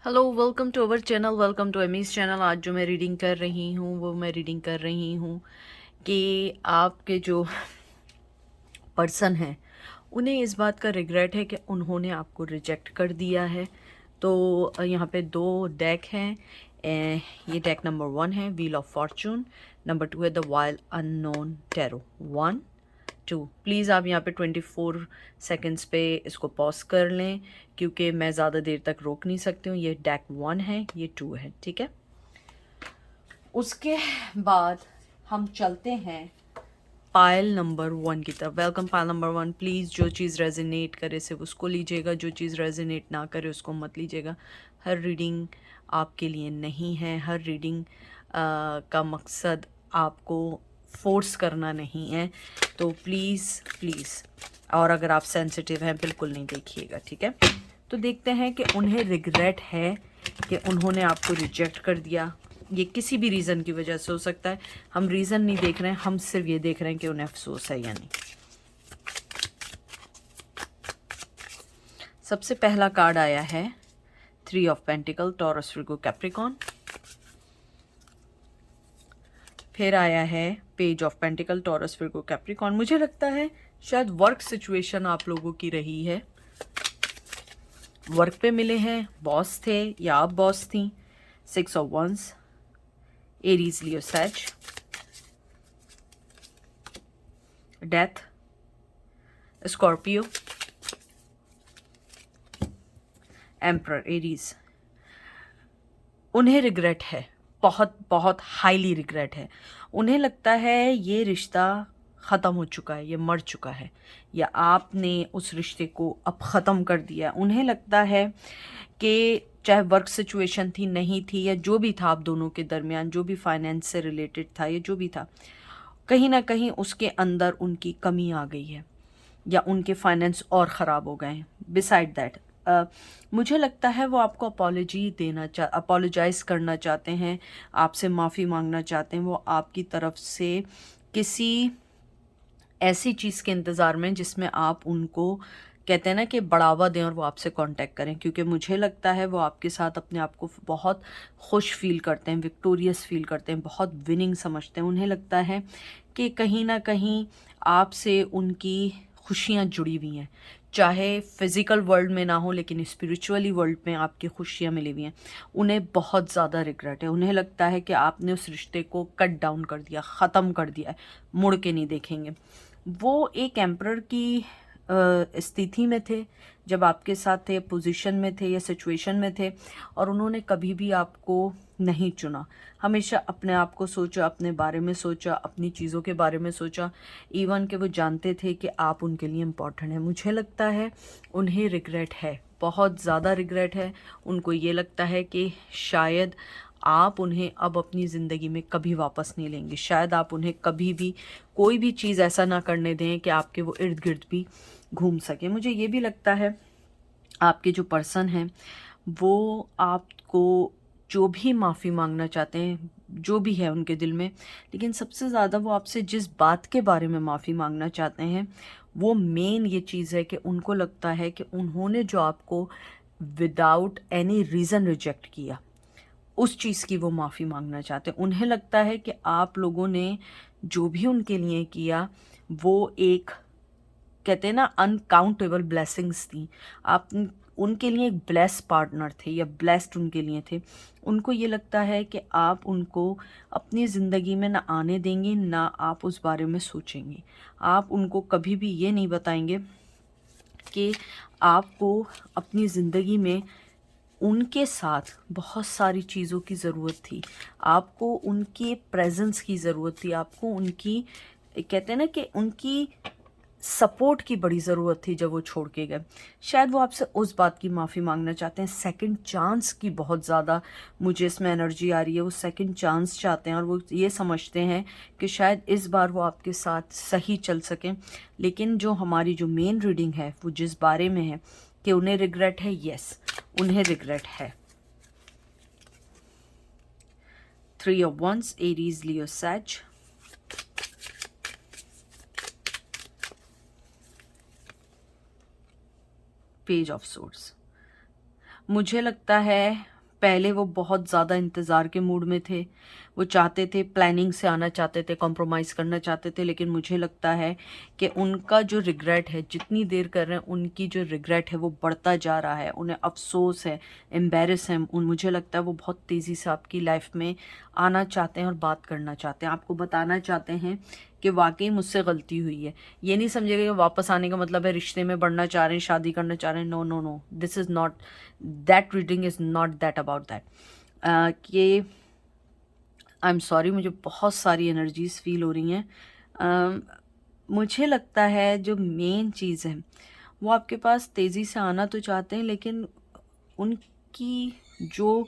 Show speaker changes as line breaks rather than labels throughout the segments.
Hello, welcome to our channel, welcome to Amy's channel. आज जो मैं रीडिंग कर रही हूँ वो मैं रीडिंग कर रही हूँ कि आपके जो पर्सन हैं उन्हें इस बात का रिग्रेट है कि उन्होंने आपको रिजेक्ट कर दिया है। तो यहाँ पे दो डेक हैं। ये डेक नंबर 1 है व्हील ऑफ फॉर्चून, नंबर 2 है the wild unknown tarot. 1 2 please आप यहाँ पे 24 सेकंड्स पे इसको पॉज कर लें क्योंकि मैं ज़्यादा देर तक रोक नहीं सकती हूँ। ये डेक 1 है, ये 2 है, ठीक है। उसके बाद हम चलते हैं पायल नंबर 1 की तरफ। Welcome pile number 1। प्लीज़ जो चीज़ रेजोनेट करे सिर्फ उसको लीजिएगा, जो चीज़ रेजोनेट ना करे उसको मत लीजिएगा। हर रीडिंग आपके लिए नहीं है, हर रीडिंग का मकसद आपको फोर्स करना नहीं है। तो प्लीज़ प्लीज़, और अगर आप सेंसिटिव हैं बिल्कुल नहीं देखिएगा, ठीक है। तो देखते हैं कि उन्हें रिग्रेट है कि उन्होंने आपको रिजेक्ट कर दिया। ये किसी भी रीज़न की वजह से हो सकता है। हम रीज़न नहीं देख रहे हैं, हम सिर्फ ये देख रहे हैं कि उन्हें अफसोस है या नहीं। सबसे पहला कार्ड आया है 3 of pentacle, taurus, Virgo, Capricorn. फिर आया है page of pentacle, taurus, Virgo, Capricorn. मुझे लगता है शायद वर्क सिचुएशन आप लोगों की रही है, वर्क पे मिले हैं, बॉस थे या आप बॉस थी। 6 ऑफ वंस, एरीज, लियो, सैज, डेथ, स्कॉर्पियो, एम्परर, एरीज। उन्हें रिग्रेट है, बहुत बहुत हाईली रिग्रेट है। उन्हें लगता है ये रिश्ता ख़त्म हो चुका है, ये मर चुका है, या आपने उस रिश्ते को अब ख़त्म कर दिया। उन्हें लगता है कि चाहे वर्क सिचुएशन थी, नहीं थी, या जो भी था आप दोनों के दरमियान, जो भी फाइनेंस से रिलेटेड था या जो भी था, कहीं ना कहीं उसके अंदर उनकी कमी आ गई है या उनके फाइनेंस और ख़राब हो गए हैं। बिसाइड दैट मुझे लगता है वो आपको अपोलोजाइज़ करना चाहते हैं, आपसे माफ़ी मांगना चाहते हैं। वो आपकी तरफ से किसी ऐसी चीज़ के इंतज़ार में जिसमें आप उनको कहते हैं ना कि बढ़ावा दें और वो आपसे कांटेक्ट करें, क्योंकि मुझे लगता है वो आपके साथ अपने आप को बहुत खुश फील करते हैं, विक्टोरियस फील करते हैं, बहुत विनिंग समझते हैं। उन्हें लगता है कि कहीं ना कहीं आपसे उनकी खुशियाँ जुड़ी हुई हैं, चाहे फिज़िकल वर्ल्ड में ना हो लेकिन स्पिरिचुअली वर्ल्ड में आपकी खुशियाँ मिली हुई हैं। उन्हें बहुत ज़्यादा रिग्रेट है। उन्हें लगता है कि आपने उस रिश्ते को कट डाउन कर दिया, ख़त्म कर दिया है, मुड़ के नहीं देखेंगे। वो एक एम्परर की स्थिति में थे जब आपके साथ थे, पोजीशन में थे या सिचुएशन में थे, और उन्होंने कभी भी आपको नहीं चुना। हमेशा अपने आप को सोचा, अपने बारे में सोचा, अपनी चीज़ों के बारे में सोचा, इवन कि वो जानते थे कि आप उनके लिए इम्पोर्टेंट हैं। मुझे लगता है उन्हें रिग्रेट है, बहुत ज़्यादा रिग्रेट है। उनको ये लगता है कि शायद आप उन्हें अब अपनी ज़िंदगी में कभी वापस नहीं लेंगे, शायद आप उन्हें कभी भी कोई भी चीज़ ऐसा ना करने दें कि आपके वो इर्द गिर्द भी घूम सके। मुझे ये भी लगता है आपके जो पर्सन हैं वो आपको जो भी माफ़ी मांगना चाहते हैं, जो भी है उनके दिल में, लेकिन सबसे ज़्यादा वो आपसे जिस बात के बारे में माफ़ी मांगना चाहते हैं वो मेन ये चीज़ है कि उनको लगता है कि उन्होंने जो आपको विदाउट एनी रीज़न रिजेक्ट किया, उस चीज़ की वो माफ़ी मांगना चाहते हैं। उन्हें लगता है कि आप लोगों ने जो भी उनके लिए किया वो एक कहते हैं ना अनकाउंटेबल ब्लेसिंग्स थी। आप उनके लिए एक ब्लेस्ड पार्टनर थे या ब्लेस्ड उनके लिए थे। उनको ये लगता है कि आप उनको अपनी ज़िंदगी में ना आने देंगे, ना आप उस बारे में सोचेंगे। आप उनको कभी भी ये नहीं बताएंगे कि आपको अपनी ज़िंदगी में उनके साथ बहुत सारी चीज़ों की ज़रूरत थी, आपको उनके प्रेजेंस की ज़रूरत थी, आपको उनकी कहते हैं ना कि उनकी सपोर्ट की बड़ी ज़रूरत थी जब वो छोड़ के गए। शायद वो आपसे उस बात की माफ़ी मांगना चाहते हैं। सेकंड चांस की बहुत ज़्यादा मुझे इसमें एनर्जी आ रही है। वो सेकंड चांस चाहते हैं और वो ये समझते हैं कि शायद इस बार वो आपके साथ सही चल सकें। लेकिन जो हमारी जो मेन रीडिंग है वो जिस बारे में है कि उन्हें रिग्रेट है, यस उन्हें रिग्रेट है। 3 ऑफ वंस, एरीज, लियो, सैज, पेज ऑफ सोर्ड्स। मुझे लगता है पहले वो बहुत ज़्यादा इंतज़ार के मूड में थे, वो चाहते थे, प्लानिंग से आना चाहते थे, कॉम्प्रोमाइज़ करना चाहते थे, लेकिन मुझे लगता है कि उनका जो रिग्रेट है, जितनी देर कर रहे हैं उनकी जो रिग्रेट है वो बढ़ता जा रहा है, उन्हें अफ़सोस है, एम्बैरेस है। मुझे लगता है वो बहुत तेज़ी से आपकी लाइफ में आना चाहते हैं और बात करना चाहते हैं, आपको बताना चाहते हैं कि वाकई मुझसे गलती हुई है। ये नहीं समझिएगा कि वापस आने का मतलब है रिश्ते में बढ़ना चाह रहे हैं, शादी करना चाह रहे हैं। No no no, this is not that, reading is not that about that. कि आई एम सॉरी, मुझे बहुत सारी एनर्जीज फील हो रही हैं। मुझे लगता है जो मेन चीज़ है वो आपके पास तेज़ी से आना तो चाहते हैं, लेकिन उनकी जो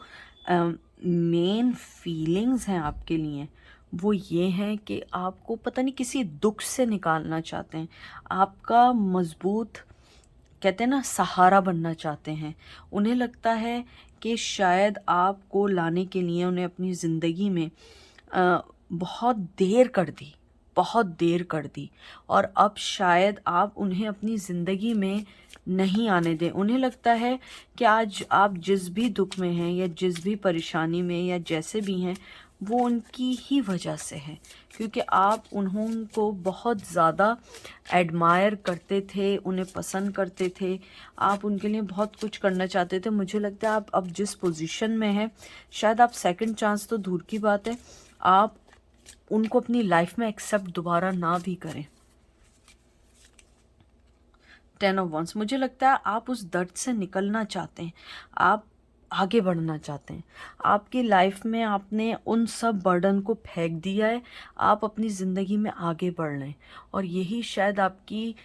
मेन फीलिंग्स हैं आपके लिए वो ये हैं कि आपको पता नहीं किसी दुख से निकालना चाहते हैं, आपका मजबूत कहते हैं ना सहारा बनना चाहते हैं। उन्हें लगता है कि शायद आपको लाने के लिए उन्हें अपनी ज़िंदगी में बहुत देर कर दी, बहुत देर कर दी, और अब शायद आप उन्हें अपनी ज़िंदगी में नहीं आने दें। उन्हें लगता है कि आज आप जिस भी दुख में हैं या जिस भी परेशानी में या जैसे भी हैं वो उनकी ही वजह से है, क्योंकि आप उनको बहुत ज़्यादा एडमायर करते थे, उन्हें पसंद करते थे, आप उनके लिए बहुत कुछ करना चाहते थे। मुझे लगता है आप अब जिस पोजीशन में हैं, शायद आप सेकंड चांस तो दूर की बात है, आप उनको अपनी लाइफ में एक्सेप्ट दोबारा ना भी करें। 10 ऑफ वंस, मुझे लगता है आप उस दर्द से निकलना चाहते हैं, आप आगे बढ़ना चाहते हैं। आपकी लाइफ में आपने उन सब बर्डन को फेंक दिया है, आप अपनी ज़िंदगी में आगे बढ़ रहे हैं, और यही शायद आपकी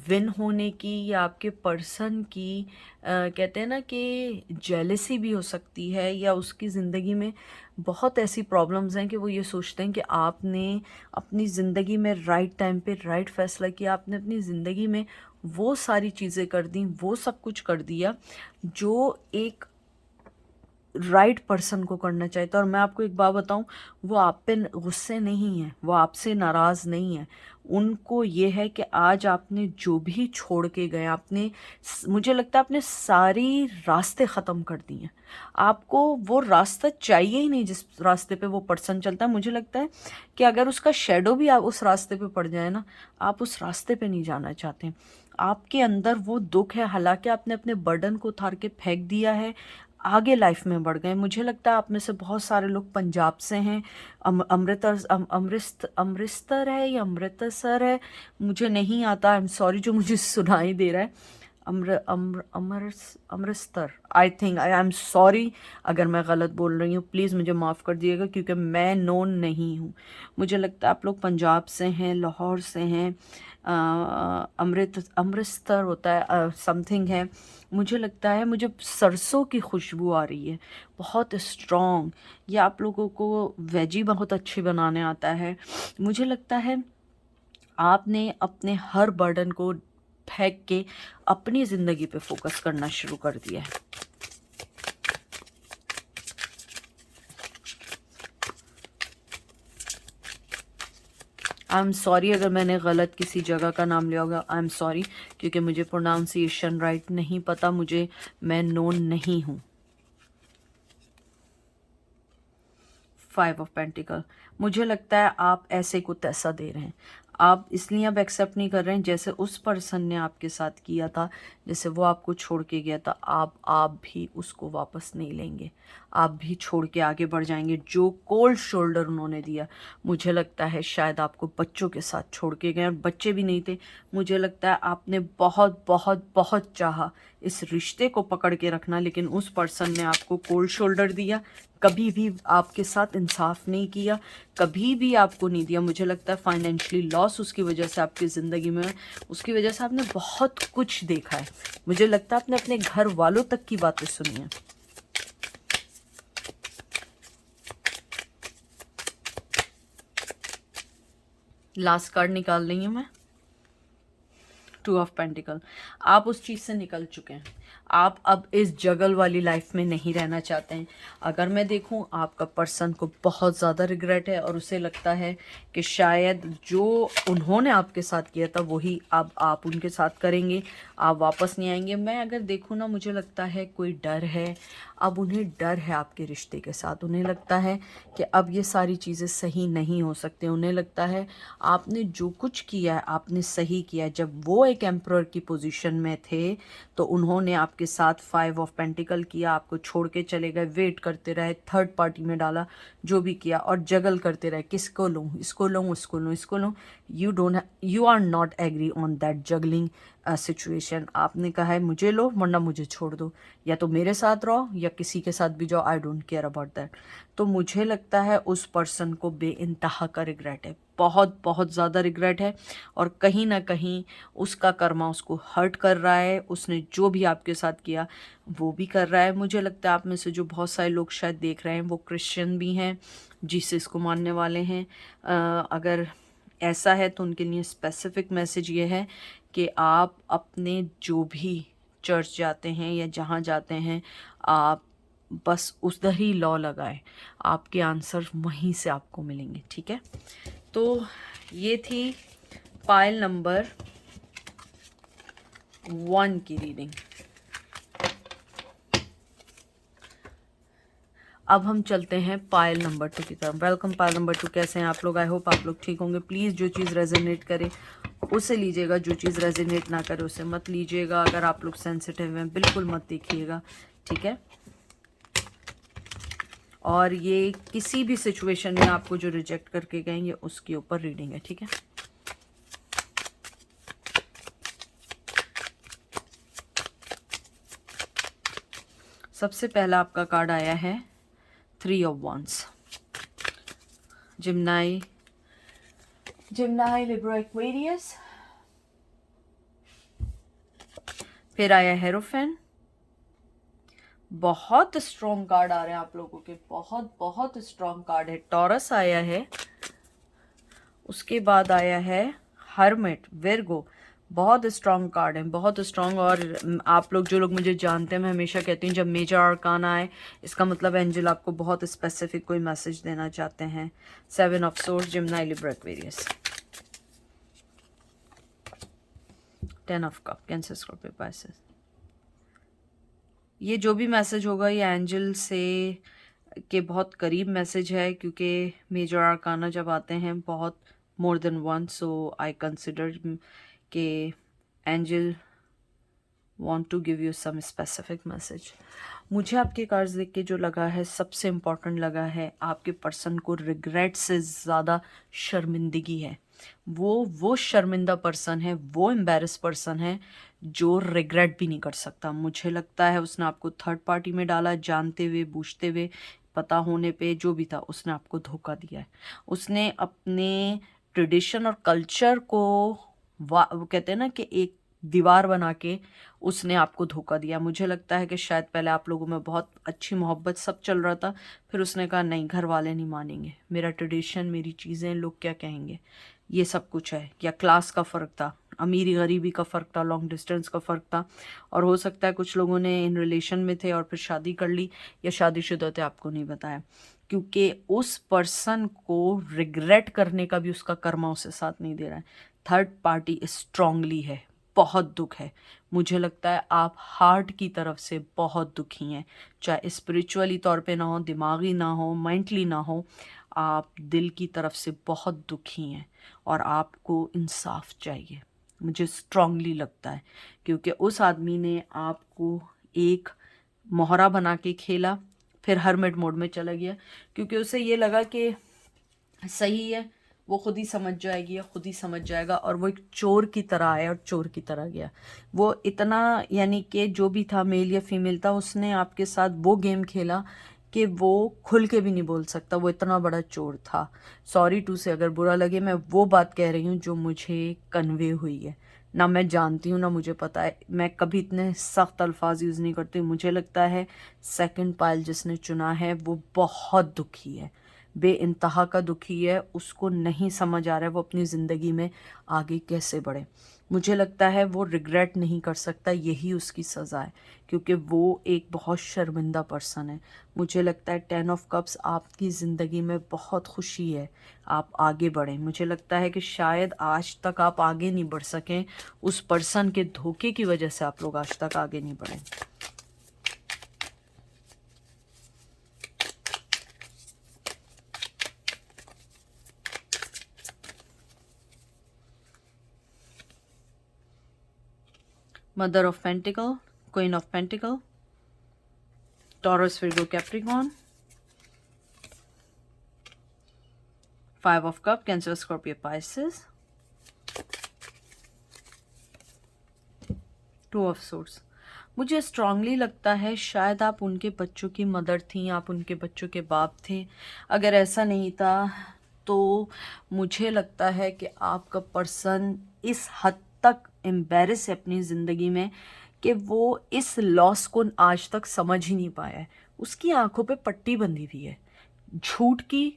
विन होने की या आपके पर्सन की कहते हैं ना कि जेलसी भी हो सकती है, या उसकी ज़िंदगी में बहुत ऐसी प्रॉब्लम्स हैं कि वो ये सोचते हैं कि आपने अपनी ज़िंदगी में राइट टाइम पे राइट फैसला किया, आपने अपनी ज़िंदगी में वो सारी चीज़ें कर दी, वो सब कुछ कर दिया जो एक राइट पर्सन को करना चाहिए था। और मैं आपको एक बात बताऊं, वो आप पे गुस्से नहीं है, वो आपसे नाराज़ नहीं है। उनको ये है कि आज आपने जो भी छोड़ के गए, आपने मुझे लगता है आपने सारी रास्ते ख़त्म कर दिए हैं। आपको वो रास्ता चाहिए ही नहीं जिस रास्ते पे वो पर्सन चलता है। मुझे लगता है कि अगर उसका शेडो भी आप उस रास्ते पे पड़ जाए ना, आप उस रास्ते पे नहीं जाना चाहते। आपके अंदर वो दुख है, हालांकि आपने अपने बर्डन को उतार के फेंक दिया है, आगे लाइफ में बढ़ गए। मुझे लगता है आप में से बहुत सारे लोग पंजाब से हैं, अमृतसर है या अमृतसर है, मुझे नहीं आता, आई एम सॉरी, जो मुझे सुनाई दे रहा है Amritsar, I think, I am sorry अगर मैं गलत बोल रही हूँ, प्लीज़ मुझे माफ़ कर दिएगा, क्योंकि मैं नोन नहीं हूँ। मुझे लगता है आप लोग पंजाब से हैं, लाहौर से हैं, अमृतसर होता है, समथिंग है। मुझे लगता है, मुझे सरसों की खुशबू आ रही है बहुत स्ट्रॉन्ग, या आप लोगों को वेजी बहुत अच्छी बनाने आता है। मुझे लगता है आपने अपने हर बर्डन को फेंक के अपनी ज़िंदगी पे फोकस करना शुरू कर दिया है। आई एम सॉरी अगर मैंने गलत किसी जगह का नाम लिया होगा, आई एम सॉरी, क्योंकि मुझे प्रोनाउंसिएशन राइट नहीं पता, मैं नोन नहीं हूँ। 5 ऑफ पेंटिकल, मुझे लगता है आप ऐसे को तैसा दे रहे हैं, आप इसलिए अब एक्सेप्ट नहीं कर रहे हैं जैसे उस पर्सन ने आपके साथ किया था, जैसे वो आपको छोड़ के गया था, आप भी उसको वापस नहीं लेंगे, आप भी छोड़ के आगे बढ़ जाएंगे। जो कोल्ड शोल्डर उन्होंने दिया, मुझे लगता है शायद आपको बच्चों के साथ छोड़ के गए, और बच्चे भी नहीं थे। मुझे लगता है आपने बहुत बहुत बहुत चाहा इस रिश्ते को पकड़ के रखना, लेकिन उस पर्सन ने आपको कोल्ड शोल्डर दिया, कभी भी आपके साथ इंसाफ नहीं किया, कभी भी आपको नहीं दिया। मुझे लगता है फाइनेंशियली लॉस उसकी वजह से आपकी ज़िंदगी में, उसकी वजह से आपने बहुत कुछ देखा है। मुझे लगता है आपने अपने घर वालों तक की बातें सुनी हैं। लास्ट कार्ड निकाल रही हूँ मैं, 2 ऑफ पेंटिकल। आप उस चीज़ से निकल चुके हैं, आप अब इस जगल वाली लाइफ में नहीं रहना चाहते हैं। अगर मैं देखूं, आपका पर्सन को बहुत ज़्यादा रिग्रेट है और उसे लगता है कि शायद जो उन्होंने आपके साथ किया था वही अब आप उनके साथ करेंगे, आप वापस नहीं आएंगे। मैं अगर देखूं ना, मुझे लगता है कोई डर है, अब उन्हें डर है आपके रिश्ते के साथ। उन्हें लगता है कि अब ये सारी चीज़ें सही नहीं हो सकती। उन्हें लगता है आपने जो कुछ किया है आपने सही किया है। जब वो एक एम्परर की पोजीशन में थे तो उन्होंने आपके साथ 5 ऑफ पेंटिकल किया, आपको छोड़ के चले गए, वेट करते रहे, थर्ड पार्टी में डाला, जो भी किया, और जगल करते रहे, किसको लूँ, इसको लूँ, उसको लूँ, इसको लूँ। You are not agree on that juggling situation. आपने कहा है मुझे लो वरना मुझे छोड़ दो, या तो मेरे साथ रहो या किसी के साथ भी जाओ, I don't care about that. तो मुझे लगता है उस पर्सन को बेइंतहा का रिग्रेट है, बहुत बहुत ज़्यादा रिग्रेट है, और कहीं ना कहीं उसका कर्मा उसको हर्ट कर रहा है। उसने जो भी आपके साथ किया वो भी कर रहा है। मुझे लगता है आप में से जो बहुत सारे लोग शायद देख रहे हैं वो क्रिश्चियन भी हैं, जीसस को मानने वाले हैं। अगर ऐसा है तो उनके लिए स्पेसिफिक मैसेज ये है कि आप अपने जो भी चर्च जाते हैं या जहाँ जाते हैं, आप बस उधर ही लॉ लगाए, आपके आंसर वहीं से आपको मिलेंगे। ठीक है, तो ये थी पाइल नंबर 1 की रीडिंग। अब हम चलते हैं पाइल नंबर 2 की तरफ। वेलकम पाइल नंबर 2, कैसे हैं आप लोग? आई होप आप लोग ठीक होंगे। प्लीज़ जो चीज़ रेजोनेट करे उसे लीजिएगा, जो चीज़ रेजोनेट ना करे उसे मत लीजिएगा। अगर आप लोग सेंसिटिव हैं बिल्कुल मत देखिएगा, ठीक है। और ये किसी भी सिचुएशन में आपको जो रिजेक्ट करके गए ये उसके ऊपर रीडिंग है, ठीक है। सबसे पहला आपका कार्ड आया है 3 of wands. Gemini, Libra, Aquarius. फिर आया हेरोफेन। बहुत स्ट्रॉन्ग कार्ड आ रहे हैं आप लोगों के, बहुत बहुत स्ट्रॉन्ग कार्ड है। टॉरस आया है, उसके बाद आया है हर्मिट, विर्गो। बहुत स्ट्रॉन्ग कार्ड है, बहुत स्ट्रॉन्ग। और आप लोग जो लोग मुझे जानते हैं, मैं हमेशा कहती हूँ जब मेजर आर्काना आए इसका मतलब एंजल आपको बहुत स्पेसिफिक कोई मैसेज देना चाहते हैं। 7 of swords, Gemini, Libra, Aquarius. 10 of cup, Cancer, Scorpio, Pisces. ये जो भी मैसेज होगा ये एंजल से के बहुत करीब मैसेज है, क्योंकि मेजर आर्काना जब आते हैं बहुत more than one, so I consider के angel want to give you some specific message. मुझे आपके कार्ड्स देख के जो लगा है, सबसे इम्पॉर्टेंट लगा है, आपके पर्सन को रिग्रेट से ज़्यादा शर्मिंदगी है। वो शर्मिंदा पर्सन है, वो एम्बेरस पर्सन है जो रिग्रेट भी नहीं कर सकता। मुझे लगता है उसने आपको थर्ड पार्टी में डाला, जानते हुए, बूझते हुए, पता होने पे, जो भी था, उसने आपको धोखा दिया है। उसने अपने ट्रेडिशन और कल्चर को वो कहते हैं ना कि एक दीवार बना के उसने आपको धोखा दिया। मुझे लगता है कि शायद पहले आप लोगों में बहुत अच्छी मोहब्बत सब चल रहा था, फिर उसने कहा नहीं, घर वाले नहीं मानेंगे, मेरा ट्रेडिशन, मेरी चीज़ें, लोग क्या कहेंगे, ये सब कुछ है। या क्लास का फ़र्क था, अमीरी गरीबी का फ़र्क था, लॉन्ग डिस्टेंस का फ़र्क था। और हो सकता है कुछ लोगों ने इन रिलेशन में थे और फिर शादी कर ली, या शादीशुदा थे, आपको नहीं बताया, क्योंकि उस पर्सन को रिग्रेट करने का भी उसका कर्मा उसे साथ नहीं दे रहा है। थर्ड पार्टी स्ट्रांगली है, बहुत दुख है। मुझे लगता है आप हार्ट की तरफ से बहुत दुखी हैं, चाहे स्पिरिचुअली तौर पे ना हो, दिमागी ना हो, मेंटली ना हो, आप दिल की तरफ से बहुत दुखी हैं और आपको इंसाफ चाहिए। मुझे स्ट्रांगली लगता है, क्योंकि उस आदमी ने आपको एक मोहरा बना के खेला, फिर हरमिट मोड में चला गया, क्योंकि उसे ये लगा कि सही है, वो खुद ही समझ जाएगी या खुद ही समझ जाएगा, और वो एक चोर की तरह आया और चोर की तरह गया। वो इतना, यानी कि जो भी था, मेल या फीमेल था, उसने आपके साथ वो गेम खेला कि वो खुल के भी नहीं बोल सकता, वो इतना बड़ा चोर था। सॉरी टू से अगर बुरा लगे, मैं वो बात कह रही हूँ जो मुझे कन्वे हुई है, ना मैं जानती हूँ ना मुझे पता है, मैं कभी इतने सख्त अल्फाज यूज़ नहीं करती। मुझे लगता है सेकंड पाइल जिसने चुना है वो बहुत दुखी है, बेइंतहा का दुखी है, उसको नहीं समझ आ रहा है वो अपनी ज़िंदगी में आगे कैसे बढ़े। मुझे लगता है वो रिग्रेट नहीं कर सकता, यही उसकी सज़ा है, क्योंकि वो एक बहुत शर्मिंदा पर्सन है। मुझे लगता है 10 ऑफ कप्स आपकी ज़िंदगी में बहुत खुशी है, आप आगे बढ़ें। मुझे लगता है कि शायद आज तक आप आगे नहीं बढ़ सकें, उस पर्सन के धोखे की वजह से आप लोग आज तक आगे नहीं बढ़े। Mother of Pentacle, Queen of Pentacle, Taurus, Virgo, Capricorn, 5 of Cup, Cancer, Scorpio, Pisces, 2 of Swords। मुझे स्ट्रांगली लगता है शायद आप उनके बच्चों की मदर थी, आप उनके बच्चों के बाप थे। अगर ऐसा नहीं था तो मुझे लगता है कि आपका पर्सन इस हद तक एम्बेरस है अपनी ज़िंदगी में कि वो इस लॉस को आज तक समझ ही नहीं पाया है। उसकी आंखों पे पट्टी बंधी हुई है झूठ की,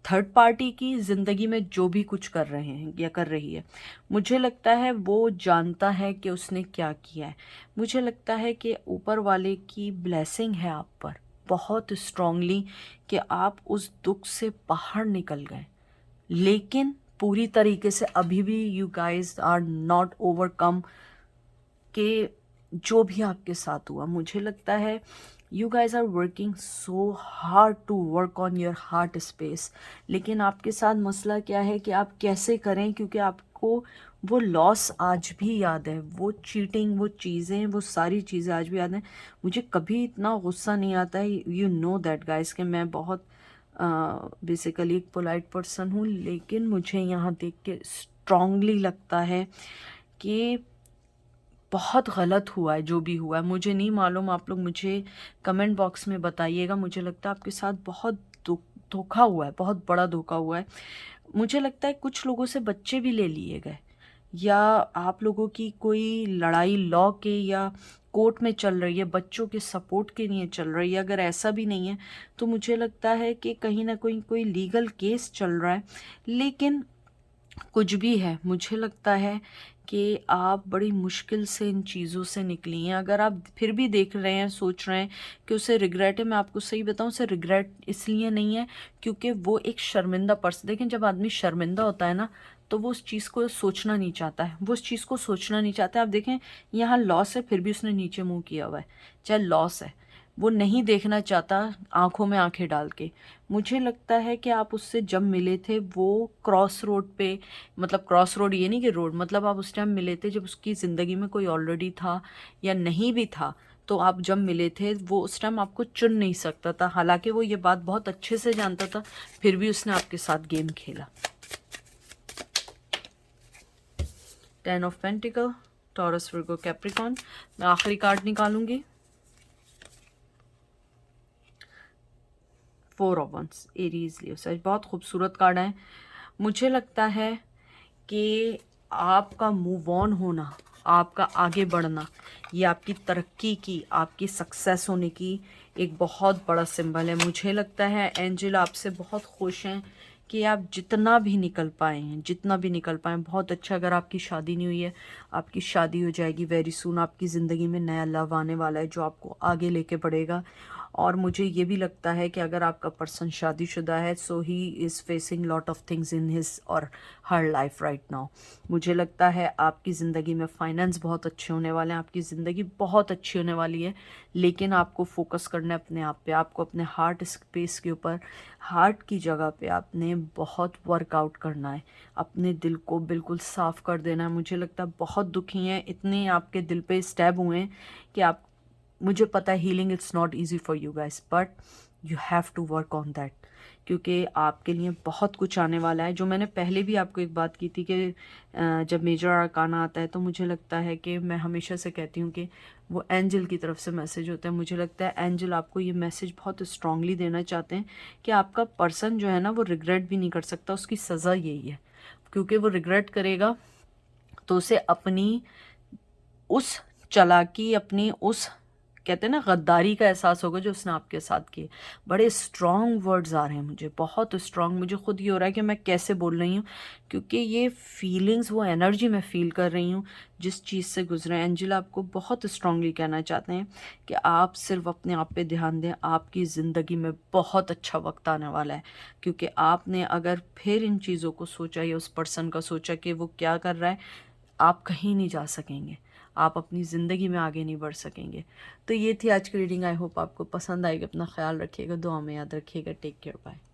थर्ड पार्टी की ज़िंदगी में जो भी कुछ कर रहे हैं या कर रही है। मुझे लगता है वो जानता है कि उसने क्या किया है। मुझे लगता है कि ऊपर वाले की ब्लेसिंग है आप पर बहुत स्ट्रांगली कि आप उस दुख से बाहर निकल गए, लेकिन पूरी तरीके से अभी भी you guys are not overcome कि जो भी आपके साथ हुआ। मुझे लगता है you guys are working so hard to work on your heart space, लेकिन आपके साथ मसला क्या है कि आप कैसे करें, क्योंकि आपको वो लॉस आज भी याद है, वो चीटिंग, वो चीज़ें, वो सारी चीज़ें आज भी याद हैं। मुझे कभी इतना गुस्सा नहीं आता है, यू नो दैट गाइज, कि मैं बहुत बेसिकली एक पोलाइट पर्सन हूँ, लेकिन मुझे यहाँ देख के स्ट्रांगली लगता है कि बहुत गलत हुआ है जो भी हुआ है। मुझे नहीं मालूम, आप लोग मुझे कमेंट बॉक्स में बताइएगा। मुझे लगता है आपके साथ बहुत धोखा हुआ है, बहुत बड़ा धोखा हुआ है। मुझे लगता है कुछ लोगों से बच्चे भी ले लिए गए, या आप लोगों की कोई लड़ाई लॉ के या कोर्ट में चल रही है, बच्चों के सपोर्ट के लिए चल रही है। अगर ऐसा भी नहीं है तो मुझे लगता है कि कहीं ना कहीं कोई लीगल केस चल रहा है। लेकिन कुछ भी है, मुझे लगता है कि आप बड़ी मुश्किल से इन चीज़ों से निकली हैं। अगर आप फिर भी देख रहे हैं, सोच रहे हैं कि उसे रिग्रेट है, मैं आपको सही बताऊं, उसे रिग्रेट इसलिए नहीं है क्योंकि वो एक शर्मिंदा पर्सन। देखें, जब आदमी शर्मिंदा होता है ना तो वो उस चीज़ को सोचना नहीं चाहता है, वो उस चीज़ को सोचना नहीं चाहता है। आप देखें, यहाँ लॉस है फिर भी उसने नीचे मुंह किया हुआ है, चाहे लॉस है, वो नहीं देखना चाहता आंखों में आंखें डाल के। मुझे लगता है कि आप उससे जब मिले थे वो क्रॉस रोड पे, मतलब क्रॉस रोड ये नहीं कि रोड, मतलब आप उस टाइम मिले थे जब उसकी ज़िंदगी में कोई ऑलरेडी था या नहीं भी था, तो आप जब मिले थे वो उस टाइम आपको चुन नहीं सकता था। हालांकि वो ये बात बहुत अच्छे से जानता था, फिर भी उसने आपके साथ गेम खेला। 10 of pentacle, taurus, Virgo, Capricorn. मैं आखिरी कार्ड निकालूंगी, 4 ऑफ वंस, एरीज, लियो, सच बहुत खूबसूरत कार्ड है। मुझे लगता है कि आपका मूव ऑन होना, आपका आगे बढ़ना, ये आपकी तरक्की की, आपकी सक्सेस होने की एक बहुत बड़ा सिंबल है। मुझे लगता है एंजल आपसे बहुत खुश हैं कि आप जितना भी निकल पाए हैं, जितना भी निकल पाए हैं, बहुत अच्छा। अगर आपकी शादी नहीं हुई है, आपकी शादी हो जाएगी वेरी सून। आपकी ज़िंदगी में नया लव आने वाला है जो आपको आगे लेके बढ़ेगा। और मुझे ये भी लगता है कि अगर आपका पर्सन शादीशुदा है, so he is facing lot of things in his और हर लाइफ राइट नाउ। मुझे लगता है आपकी ज़िंदगी में फाइनेंस बहुत अच्छे होने वाले हैं, आपकी ज़िंदगी बहुत अच्छी होने वाली है, लेकिन आपको फोकस करना है अपने आप पे। आपको अपने हार्ट स्पेस के ऊपर, हार्ट की जगह पे आपने बहुत वर्कआउट करना है, अपने दिल को बिल्कुल साफ़ कर देना है। मुझे लगता है बहुत दुखी हैं, इतने आपके दिल पे स्टैब हुए हैं कि आप, मुझे पता है healing it's not easy for you guys, but you have to work on that, क्योंकि आपके लिए बहुत कुछ आने वाला है। जो मैंने पहले भी आपको एक बात की थी कि जब मेजर आर्काना आता है तो मुझे लगता है कि मैं हमेशा से कहती हूँ कि वो एंजल की तरफ से मैसेज होता है। मुझे लगता है एंजल आपको ये मैसेज बहुत स्ट्रांगली देना चाहते हैं कि आपका पर्सन जो है ना वो रिग्रेट भी नहीं कर सकता, उसकी सज़ा यही है, क्योंकि वो रिग्रेट करेगा तो उसे अपनी उस चालाकी, अपनी उस कहते हैं ना गद्दारी का एहसास होगा जो उसने आपके साथ किए। बड़े स्ट्रॉन्ग वर्ड्स आ रहे हैं मुझे, बहुत स्ट्रॉन्ग। मुझे खुद ये हो रहा है कि मैं कैसे बोल रही हूँ, क्योंकि ये फीलिंग्स, वो एनर्जी मैं फील कर रही हूँ जिस चीज़ से गुजरे हैं। एंजिला आपको बहुत स्ट्रांगली कहना चाहते हैं कि आप सिर्फ अपने आप पे ध्यान दें, आपकी ज़िंदगी में बहुत अच्छा वक्त आने वाला है। क्योंकि आपने अगर फिर इन चीज़ों को सोचा या उस पर्सन का सोचा कि वो क्या कर रहा है, आप कहीं नहीं जा सकेंगे, आप अपनी ज़िंदगी में आगे नहीं बढ़ सकेंगे। तो ये थी आज की रीडिंग। आई होप आपको पसंद आएगी। अपना ख्याल रखिएगा, दुआ में याद रखिएगा। Take care, bye.